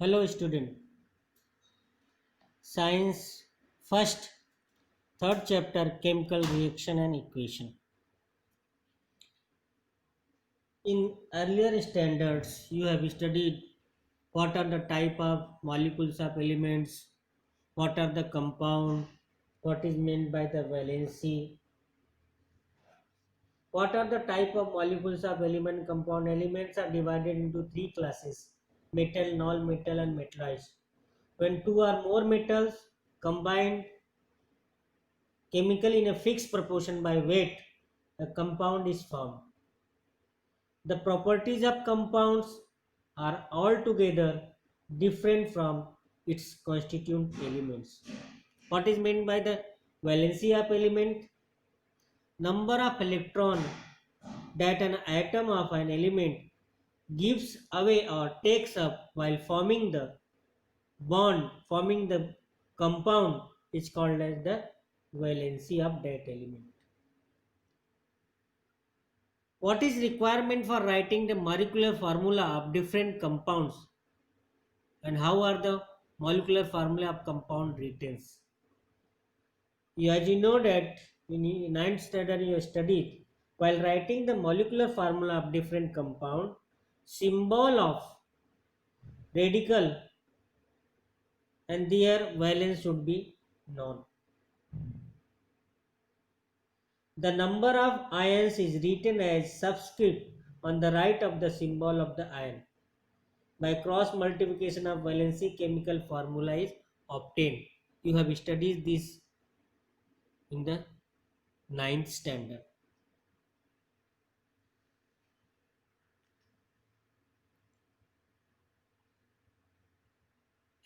Hello student. Science first third chapter chemical reaction and equation. In earlier standards you have studied what are the type of molecules of elements, what are the compound, what is meant by the valency, what are the type of molecules of element compound. Elements are divided into three classes: metal, non-metal and metallized. When two or more metals combined chemical in a fixed proportion by weight, a compound is formed. The properties of compounds are altogether different from its constituent elements. What is meant by the valency of element? Number of electron that an atom of an element gives away or takes up while forming the bond, forming the compound, is called as the valency of that element. What is requirement for writing the molecular formula of different compounds, and how are the molecular formula of compound written? As you know that in ninth standard you studied, while writing the molecular formula of different compound, symbol of radical and their valence should be known. The number of ions is written as subscript on the right of the symbol of the ion. By cross multiplication of valency, chemical formula is obtained. You have studied this in the ninth standard.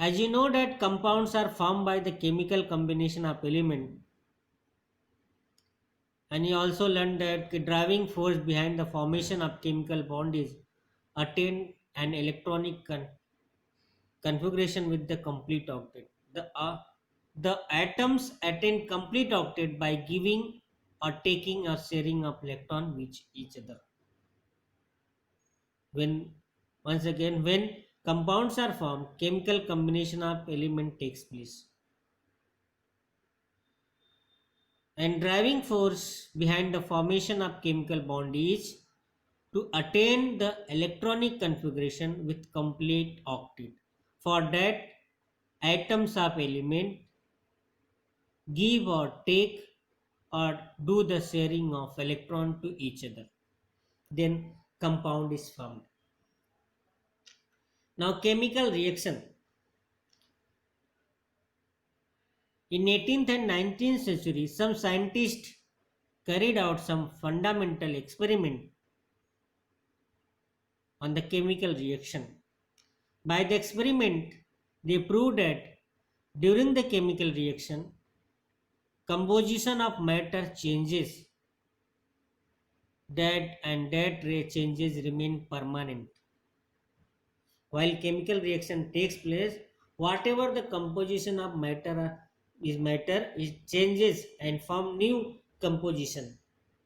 As you know that compounds are formed by the chemical combination of element, and you also learned that the driving force behind the formation of chemical bond is attained an electronic configuration with the complete octet. The atoms attain complete octet by giving or taking or sharing of electron with each other. When once again when compounds are formed, chemical combination of element takes place. And driving force behind the formation of chemical bond is to attain the electronic configuration with complete octet. For that, atoms of element give or take or do the sharing of electron to each other. Then compound is formed. Now chemical reaction. In 18th and 19th century, some scientists carried out some fundamental experiment on the chemical reaction. By the experiment, they proved that during the chemical reaction, composition of matter changes, that changes remain permanent. While chemical reaction takes place, whatever the composition of matter is changes and form new composition,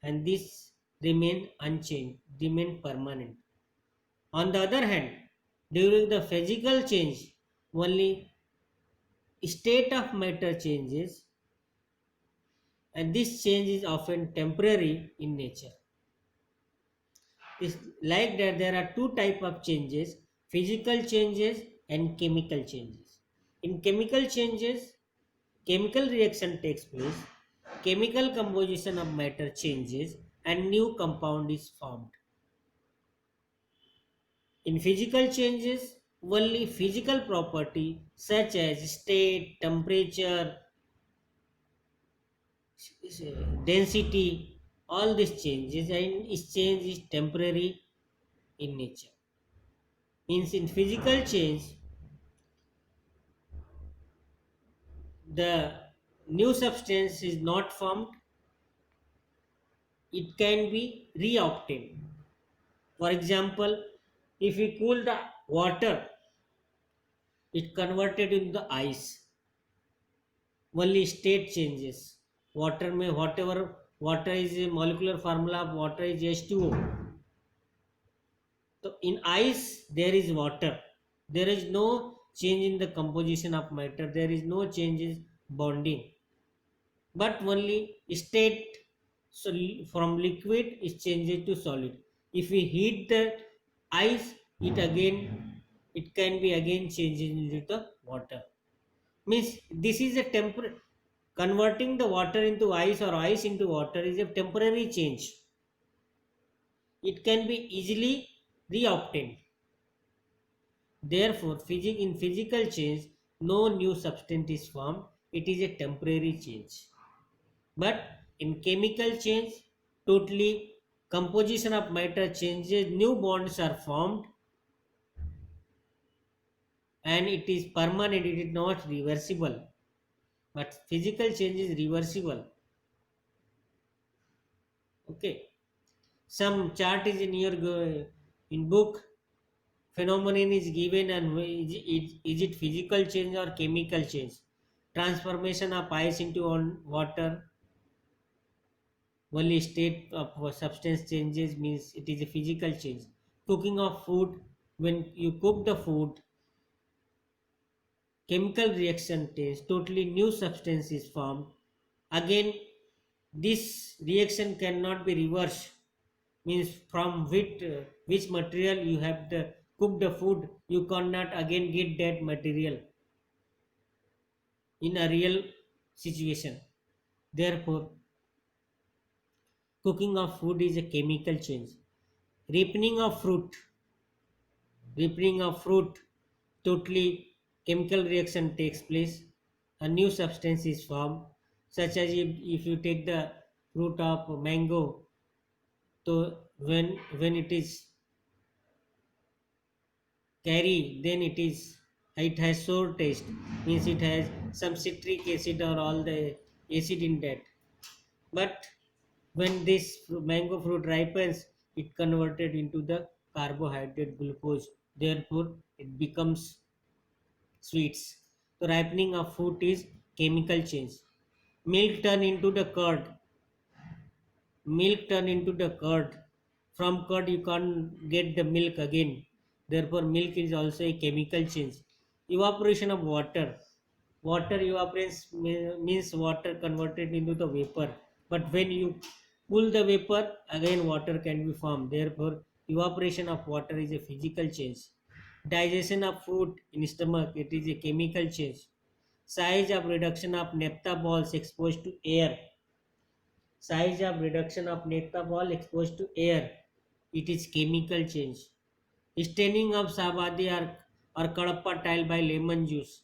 and this remain unchanged, remain permanent. On the other hand, during the physical change, only state of matter changes, and this change is often temporary in nature. It's like that there are two type of changes: physical changes and chemical changes. In chemical changes, chemical reaction takes place, chemical composition of matter changes, and new compound is formed. In physical changes, only physical property such as state, temperature, density, all these changes, and each change is temporary in nature. Means in physical change, the new substance is not formed, it can be reobtained. For example, if we cool the water, it converted into the ice. Only state changes. Water may whatever water is a molecular formula of water is H2O. So in ice there is water. There is no change in the composition of matter. There is no change in bonding, but only state, so from liquid is changed to solid. If we heat the ice, it can be again changed into the water. Means this is a temporary, converting the water into ice or ice into water is a temporary change. It can be easily reobtained. Therefore, in physical change, no new substance is formed. It is a temporary change. But in chemical change, totally composition of matter changes, new bonds are formed, and it is permanent. It is not reversible. But physical change is reversible. Okay. Some chart is in your in book. Phenomenon is given, and is it physical change or chemical change? Transformation of ice into on water, only state of substance changes, means it is a physical change. Cooking of food, when you cook the food, chemical reaction takes, totally new substance is formed. Again, this reaction cannot be reversed, means from which material you have the cook the food, you cannot again get that material in a real situation. Therefore, cooking of food is a chemical change. Ripening of fruit, ripening of fruit, totally chemical reaction takes place. A new substance is formed, such as if you take the fruit of mango, so when it is carry, then it has sour taste, means it has some citric acid or all the acid in that. But when this mango fruit ripens, it converted into the carbohydrate glucose, therefore it becomes sweets. The ripening of fruit is chemical change. Milk turn into the curd, milk turn into the curd. From curd you can't get the milk again, therefore milk is also a chemical change. Evaporation of water, water evaporates means water converted into the vapor, but when you cool the vapor, again water can be formed, therefore evaporation of water is a physical change. Digestion of food in stomach, it is a chemical change. Size of reduction of naphtha balls exposed to air, size of reduction of naphtha ball exposed to air, it is chemical change. Staining of sabadi or kadappa tile by lemon juice,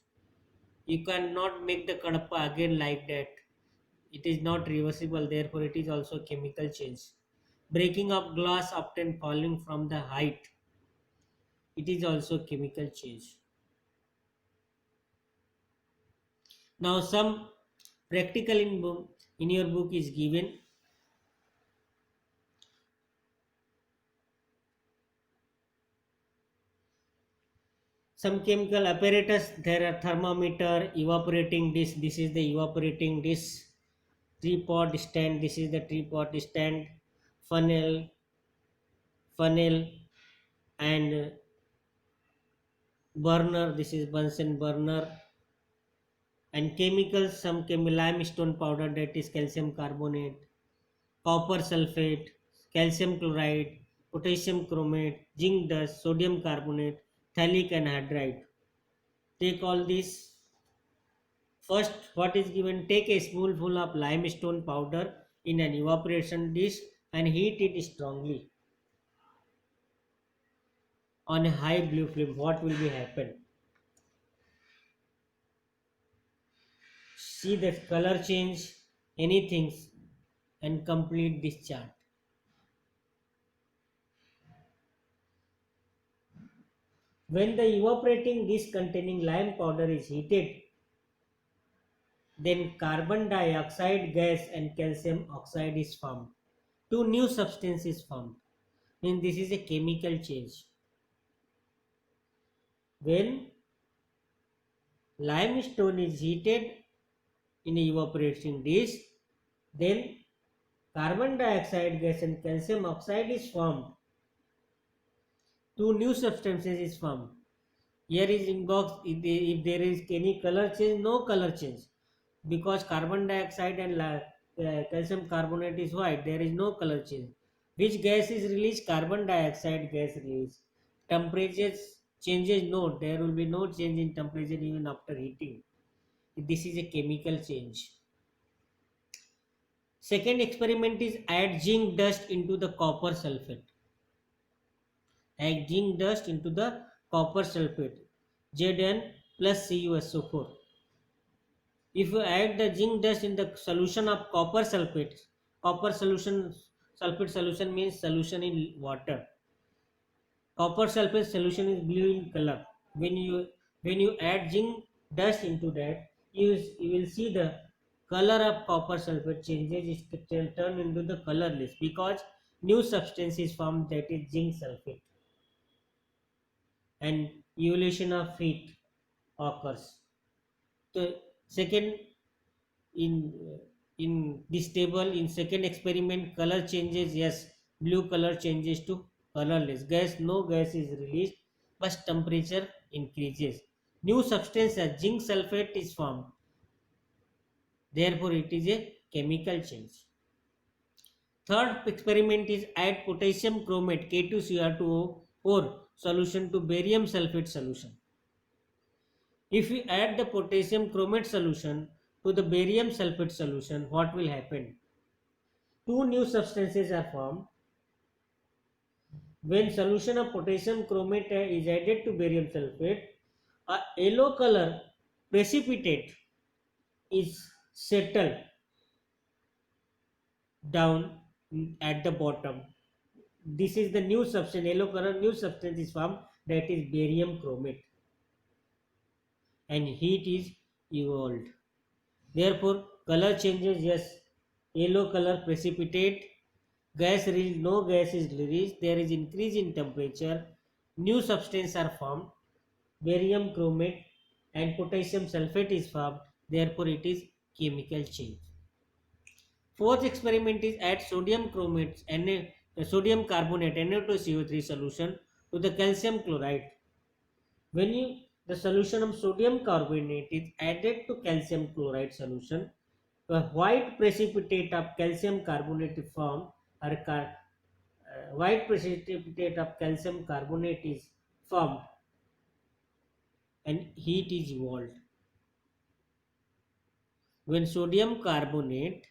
you cannot make the kadappa again like that, it is not reversible, therefore it is also chemical change. Breaking of glass often falling from the height, it is also chemical change. Now some practical in your book is given. Some chemical apparatus, there are thermometer, evaporating dish, this is the evaporating dish. Tripod stand, this is the tripod stand. Funnel funnel, and burner, this is Bunsen burner. And chemicals, some limestone powder, that is calcium carbonate, copper sulfate, calcium chloride, potassium chromate, zinc dust, sodium carbonate, phthalic anhydride. Take all these. First, what is given? Take a spoonful of limestone powder in an evaporation dish and heat it strongly on a high blue flame. What will be happen? See the color change, anything, and complete this chart. When the evaporating dish containing lime powder is heated, then carbon dioxide gas and calcium oxide is formed. Two new substances formed. Means this is a chemical change. When limestone is heated in a evaporating dish, then carbon dioxide gas and calcium oxide is formed. Two new substances is formed. Here is in box, if there is any color change, no color change, because carbon dioxide and calcium carbonate is white, there is no color change. Which gas is released? Carbon dioxide gas released. Temperature changes? No, there will be no change in temperature even after heating. This is a chemical change. Second experiment is add zinc dust into the copper sulfate. Add zinc dust into the copper sulfate, Zn plus CuSO4. If you add the zinc dust in the solution of copper solution, sulfate solution means solution in water. Copper sulfate solution is blue in color. When you add zinc dust into that, you will see the color of copper sulfate changes, it turn into the colorless because new substance is formed, that is zinc sulfate, and evolution of heat occurs. So second, in in this table, in second experiment, color changes, yes, blue color changes to colorless. Gas, no gas is released, but temperature increases. New substance as zinc sulfate is formed, therefore it is a chemical change. Third experiment is add potassium chromate K2Cr2O4 solution to barium sulfate solution. If we add the potassium chromate solution to the barium sulfate solution, what will happen? Two new substances are formed. When solution of potassium chromate is added to barium sulfate, a yellow color precipitate is settled down at the bottom. This is the new substance, yellow color new substance is formed, that is barium chromate, and heat is evolved. Therefore, color changes, yes, yellow color precipitate, gas release, no gas is released, there is increase in temperature, new substance are formed, barium chromate and potassium sulfate is formed, therefore it is chemical change. Fourth experiment is add sodium chromate sodium carbonate Na2CO3 solution to the calcium chloride. When the solution of sodium carbonate is added to calcium chloride solution, a white precipitate of calcium carbonate is formed, or white precipitate of calcium carbonate is formed, and heat is evolved. When sodium carbonate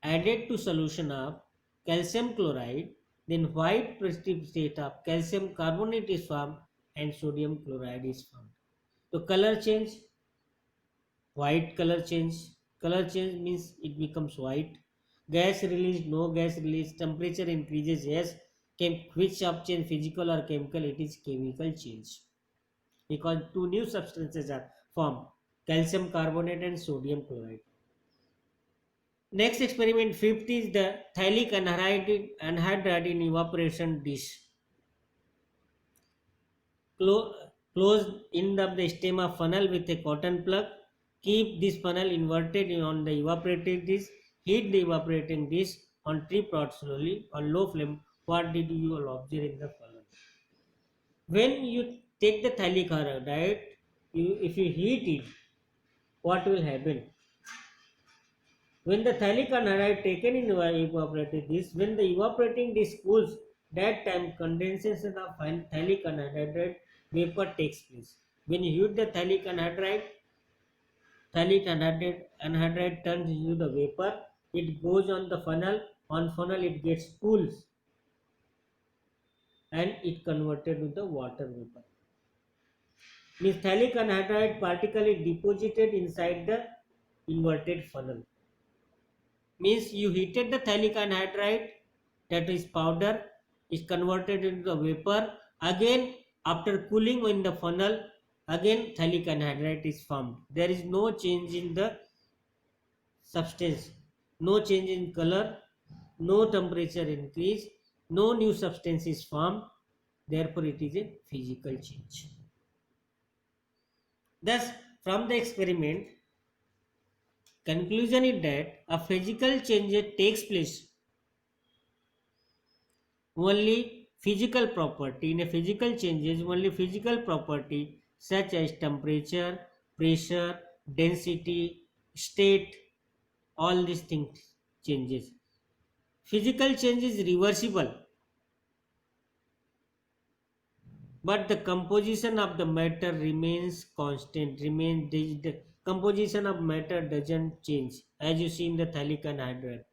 added to solution of calcium chloride, then white precipitate of calcium carbonate is formed and sodium chloride is formed. So color change, white color change. Color change means it becomes white. Gas release, no gas release. Temperature increases, yes. Which of change, physical or chemical? It is chemical change, because two new substances are formed, calcium carbonate and sodium chloride. Next experiment, fifth, is the thallic anhydride in evaporation dish. Close end of the stem of funnel with a cotton plug. Keep this funnel inverted on the evaporating dish. Heat the evaporating dish on 3 parts slowly on low flame. What did you all observe in the funnel? When you take the thallic anhydride, if you heat it, what will happen? When the thallic anhydride taken in evaporated dish, when the evaporating dish cools, that time condensation of thallic anhydride vapor takes place. When you heat the thallic anhydride turns into the vapor, it goes on the funnel, on funnel it gets cools and it converted to the water vapor. Means thallic anhydride particle is deposited inside the inverted funnel. Means you heated the thallic anhydride, that is powder, is converted into the vapor. Again, after cooling in the funnel, again thallic anhydride is formed. There is no change in the substance, no change in color, no temperature increase, no new substance is formed. Therefore, it is a physical change. Thus, from the experiment, conclusion is that a physical change takes place only physical property. In a physical changes, only physical property such as temperature, pressure, density, state, all these things changes. Physical change is reversible, but the composition of the matter remains constant. The composition of matter doesn't change, as you see in the thallic anhydride.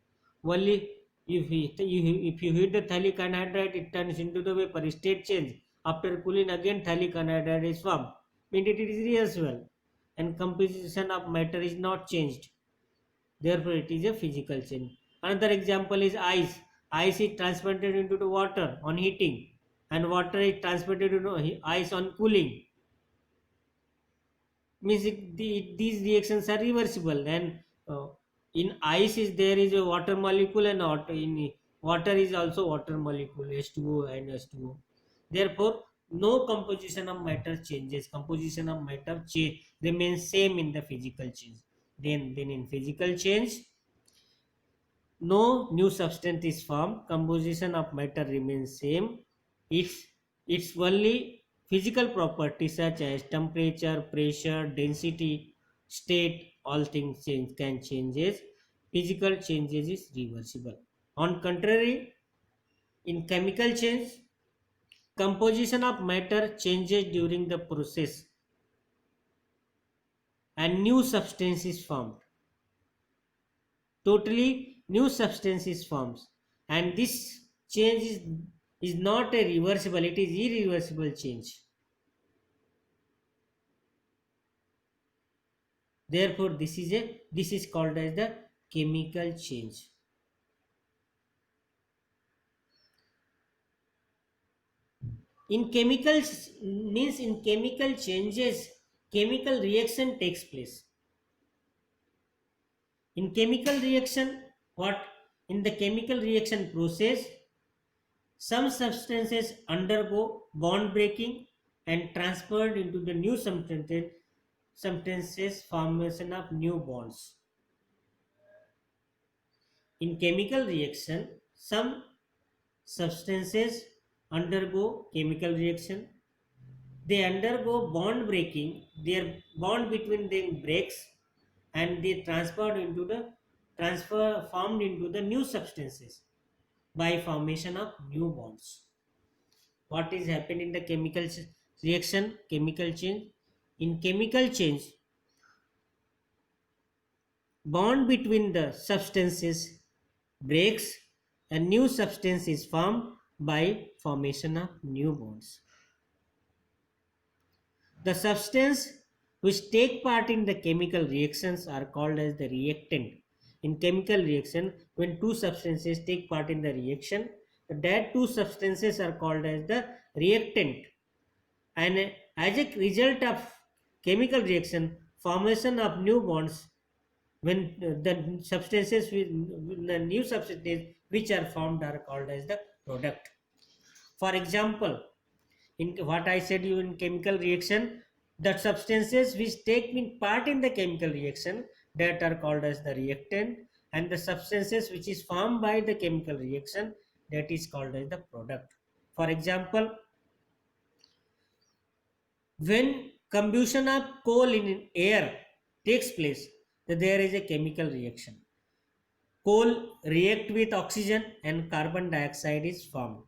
Only if you heat the thallic anhydride, it turns into the vapor. State change. After cooling again, thallic anhydride is formed. Means it is reversible, and composition of matter is not changed. Therefore, it is a physical change. Another example is ice. Ice is transported into the water on heating, and water is transported into ice on cooling. Means these reactions are reversible. And uh, in ice is there is a water molecule, and in water is also water molecule, H2O and H2O. Therefore, no composition of matter changes. Composition of matter remains same in the physical change. Then in physical change, no new substance is formed. Composition of matter remains same. It's only physical properties such as temperature, pressure, density, state, all things can changes. Physical changes is reversible. On contrary, in chemical change, composition of matter changes during the process, and new substance is formed. Totally new substance is forms, and this change is not a reversible, it is irreversible change. Therefore, this is called as the chemical change. In chemicals, means in chemical changes, chemical reaction takes place. In chemical reaction, what? In the chemical reaction process, some substances undergo bond breaking and transferred into the new substances formation of new bonds. In chemical reaction, some substances undergo chemical reaction. They undergo bond breaking. Their bond between them breaks, and they transfer formed into the new substances by formation of new bonds. What is happening in the reaction? Chemical change. In chemical change, bond between the substances breaks, and new substance is formed by formation of new bonds. The substance which take part in the chemical reactions are called as the reactant. In chemical reaction, when two substances take part in the reaction, that two substances are called as the reactant. And as a result of chemical reaction, formation of new bonds, when the substances with the new substances which are formed are called as the product. For example, in what I said you, in chemical reaction, the substances which take part in the chemical reaction, that are called as the reactant, and the substances which is formed by the chemical reaction, that is called as the product. For example, when combustion of coal in air takes place, there is a chemical reaction. Coal react with oxygen and carbon dioxide is formed.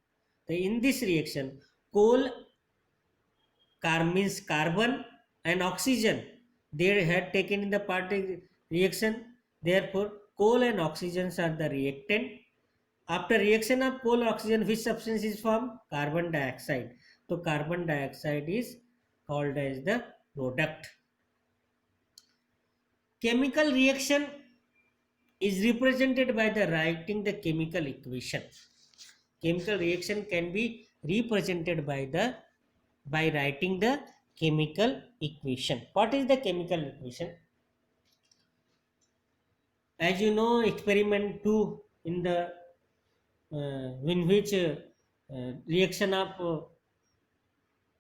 In this reaction, coal means carbon and oxygen, they had taken in the part reaction. Therefore, coal and oxygens are the reactant. After reaction of coal oxygen, which substance is formed? Carbon dioxide. So carbon dioxide is called as the product. Chemical reaction is represented by the writing the chemical equation. Chemical reaction can be represented by writing the chemical equation. What is the chemical equation? As you know, experiment 2, in the in which reaction of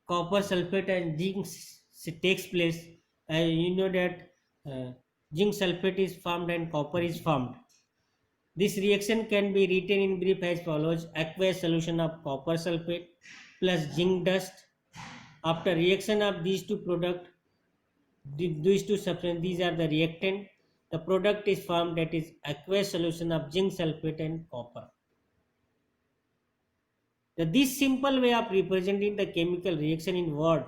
copper sulfate and zinc takes place, you know that zinc sulfate is formed and copper is formed. This reaction can be written in brief as follows: aqueous solution of copper sulfate plus zinc dust After reaction of these two product, these two substances, these are the reactant. The product is formed, that is aqueous solution of zinc sulfate and copper. This simple way of representing the chemical reaction in word,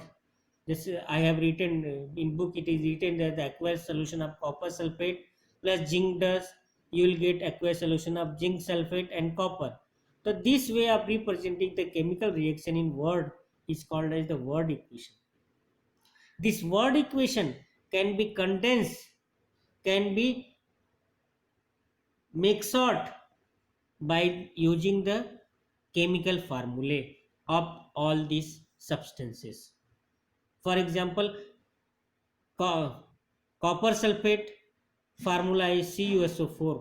this I have written in book. It is written that the aqueous solution of copper sulfate plus zinc dust, you will get aqueous solution of zinc sulfate and copper. So this way of representing the chemical reaction in word is called as the word equation. This word equation can be condensed, can be made short by using the chemical formulae of all these substances. For example, copper sulfate formula is CuSO4,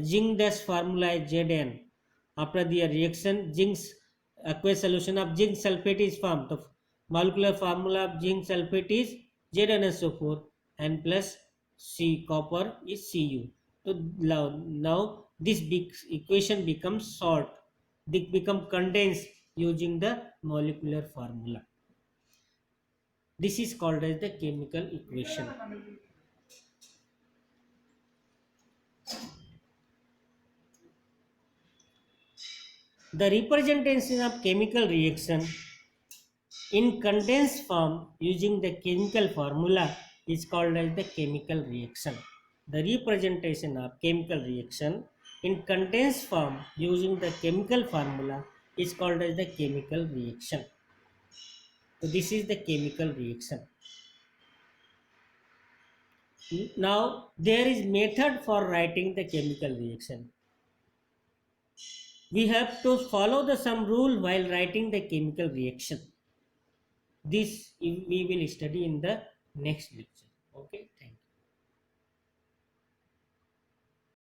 zinc dust formula is Zn. After the reaction, zinc's aqueous solution of zinc sulfate is formed. The molecular formula of zinc sulfate is ZnSO4 and plus C copper is Cu. So now this big equation becomes short, they become condensed using the molecular formula. This is called as the chemical equation. The representation of chemical reaction in condensed form using the chemical formula is called as the chemical reaction. The representation of chemical reaction in condensed form using the chemical formula is called as the chemical reaction. So this is the chemical reaction. Now there is method for writing the chemical reaction. We have to follow the some rule while writing the chemical reaction. This we will study in the next lecture. Okay.